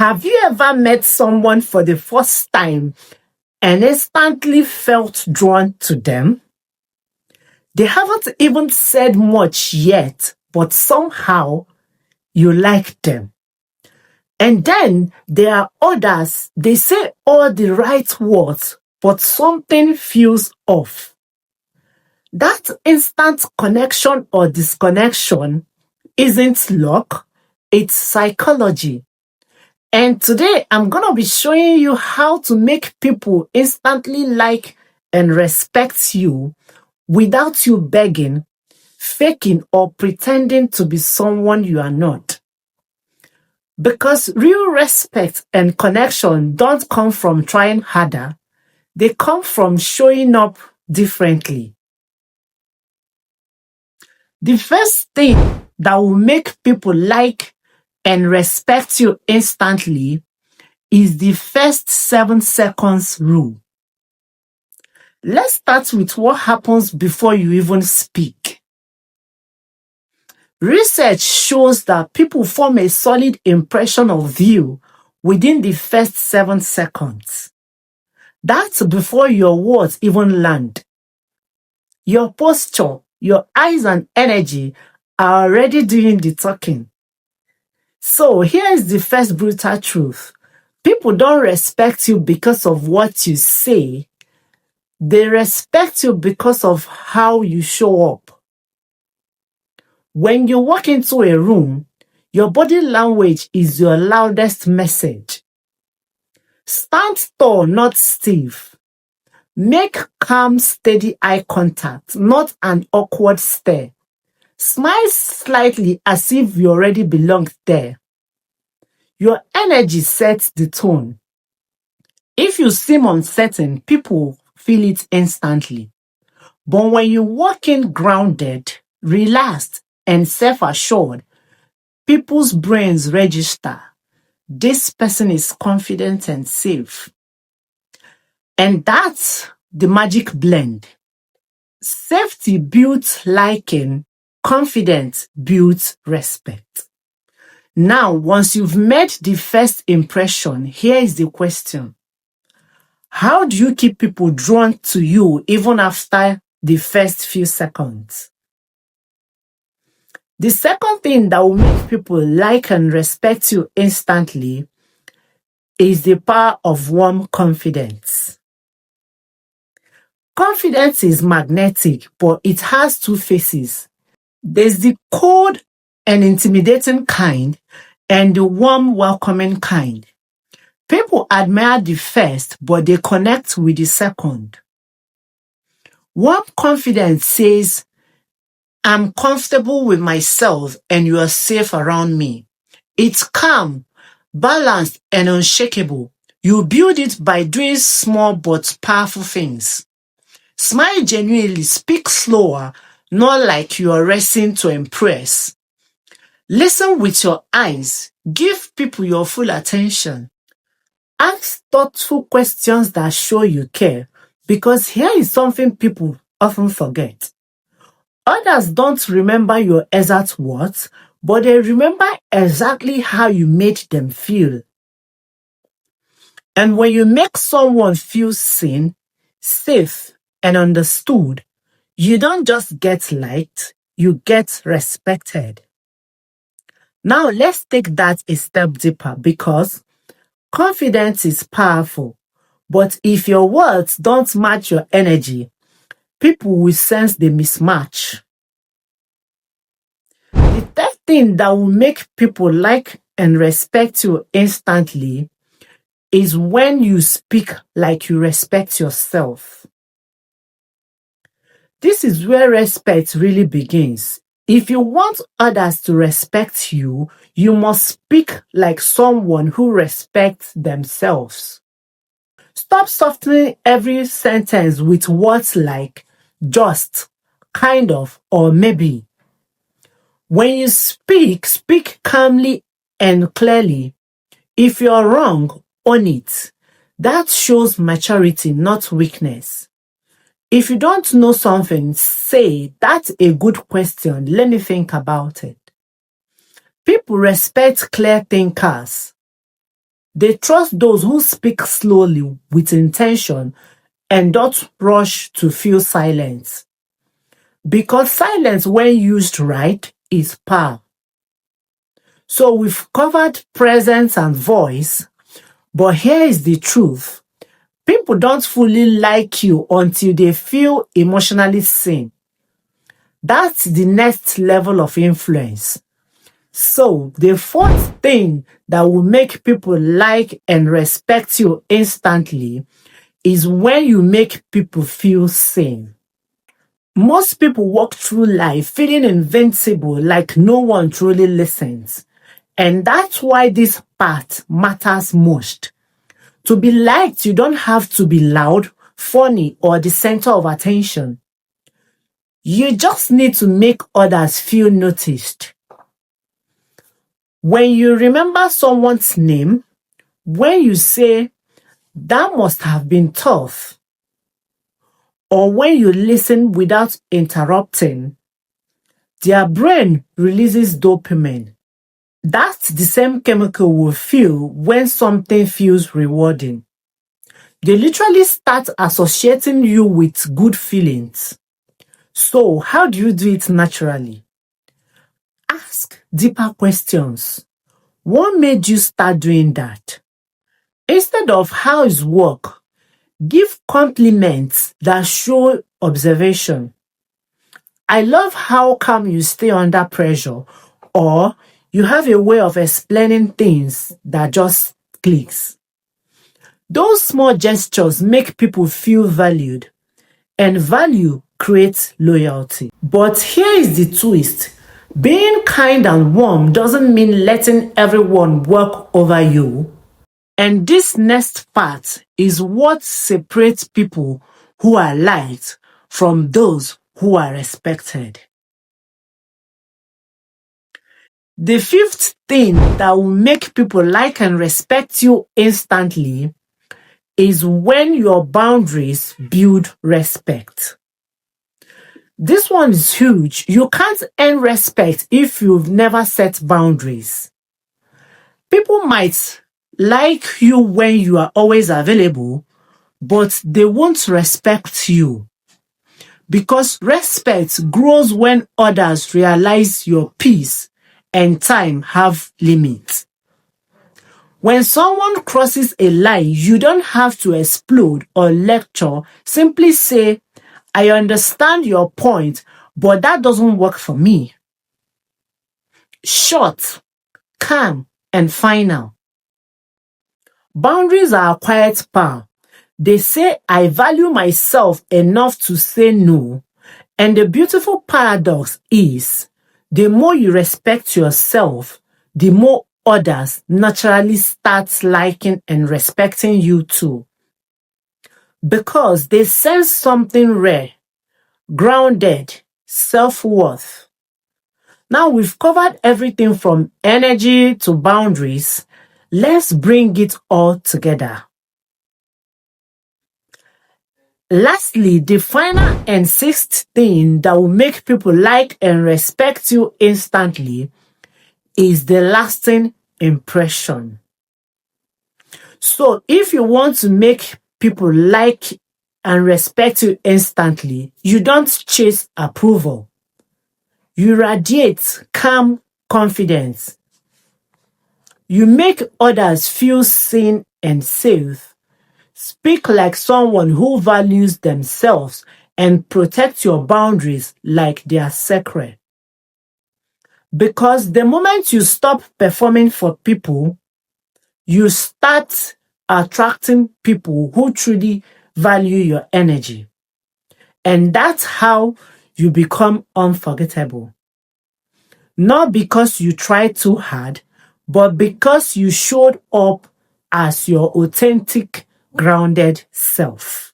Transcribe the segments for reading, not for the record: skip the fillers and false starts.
Have you ever met someone for the first time and instantly felt drawn to them? They haven't even said much yet, but somehow you like them. And then there are others, they say all the right words, but something feels off. That instant connection or disconnection isn't luck, it's psychology. And today I'm going to be showing you how to make people instantly like and respect you without you begging, faking, or pretending to be someone you are not. Because real respect and connection don't come from trying harder, they come from showing up differently. The first thing that will make people like and respect you instantly is the first 7 seconds rule. Let's start with what happens before you even speak. Research shows that people form a solid impression of you within the first 7 seconds. That's before your words even land. Your posture, your eyes and energy are already doing the talking. So here is the first brutal truth. People don't respect you because of what you say. They respect you because of how you show up. When you walk into a room, your body language is your loudest message. Stand tall, not stiff. Make calm, steady eye contact, not an awkward stare. Smile slightly as if you already belong there. Your energy sets the tone. If you seem uncertain, people feel it instantly. But when you walk in grounded, relaxed, and self-assured, people's brains register. This person is confident and safe. And that's the magic blend. Safety builds liking, confidence builds respect. Now, once you've made the first impression, here is the question. How do you keep people drawn to you even after the first few seconds? The second thing that will make people like and respect you instantly is the power of warm confidence. Confidence is magnetic, but it has two faces. There's the cold and intimidating kind and the warm, welcoming kind. People admire the first, but they connect with the second. Warm confidence says, I'm comfortable with myself and you are safe around me. It's calm, balanced, and unshakable. You build it by doing small but powerful things. Smile genuinely, speak slower, not like you are racing to impress. Listen with your eyes. Give people your full attention. Ask thoughtful questions that show you care, because here is something people often forget. Others don't remember your exact words, but they remember exactly how you made them feel. And when you make someone feel seen, safe, and understood, you don't just get liked, you get respected. Now let's take that a step deeper, because confidence is powerful, but if your words don't match your energy, people will sense the mismatch. The third thing that will make people like and respect you instantly is when you speak like you respect yourself. This is where respect really begins. If you want others to respect you, you must speak like someone who respects themselves. Stop softening every sentence with words like just, kind of, or maybe. When you speak, speak calmly and clearly. If you're wrong, own it. That shows maturity, not weakness. If you don't know something, say, that's a good question. Let me think about it. People respect clear thinkers. They trust those who speak slowly with intention and don't rush to feel silence. Because silence, when used right, is power. So we've covered presence and voice, but here is the truth. People don't fully like you until they feel emotionally seen. That's the next level of influence. So the fourth thing that will make people like and respect you instantly is when you make people feel seen. Most people walk through life feeling invincible, like no one truly listens. And that's why this part matters most. To be liked, you don't have to be loud, funny, or the center of attention. You just need to make others feel noticed. When you remember someone's name, when you say, that must have been tough, or when you listen without interrupting, their brain releases dopamine. That's the same chemical we feel when something feels rewarding. They literally start associating you with good feelings. So, how do you do it naturally? Ask deeper questions. What made you start doing that? Instead of how is work, give compliments that show observation. I love how calm you stay under pressure, or you have a way of explaining things that just clicks. Those small gestures make people feel valued, and value creates loyalty. But here is the twist. Being kind and warm doesn't mean letting everyone walk over you. And this next part is what separates people who are liked from those who are respected. The fifth thing that will make people like and respect you instantly is when your boundaries build respect. This one is huge. You can't earn respect if you've never set boundaries. People might like you when you are always available, but they won't respect you. Because respect grows when others realize your peace and time have limits. When someone crosses a line, you don't have to explode or lecture. Simply say, I understand your point, but that doesn't work for me. Short, calm, and final. Boundaries are a quiet power. They say, I value myself enough to say no. And the beautiful paradox is, the more you respect yourself, the more others naturally start liking and respecting you too. Because they sense something rare, grounded, self-worth. Now we've covered everything from energy to boundaries. Let's bring it all together. Lastly, the final and sixth thing that will make people like and respect you instantly is the lasting impression. So if you want to make people like and respect you instantly, you don't chase approval. You radiate calm confidence. You make others feel seen and safe. Speak like someone who values themselves and protect your boundaries like they are sacred. Because the moment you stop performing for people, you start attracting people who truly value your energy. And that's how you become unforgettable. Not because you tried too hard, but because you showed up as your authentic, grounded self.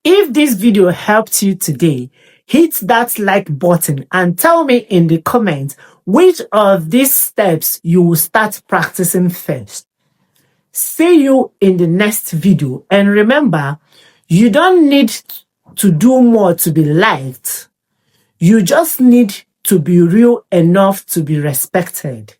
If this video helped you today, hit that like button and tell me in the comments which of these steps you will start practicing first. See you in the next video, and remember, you don't need to do more to be liked. You just need to be real enough to be respected.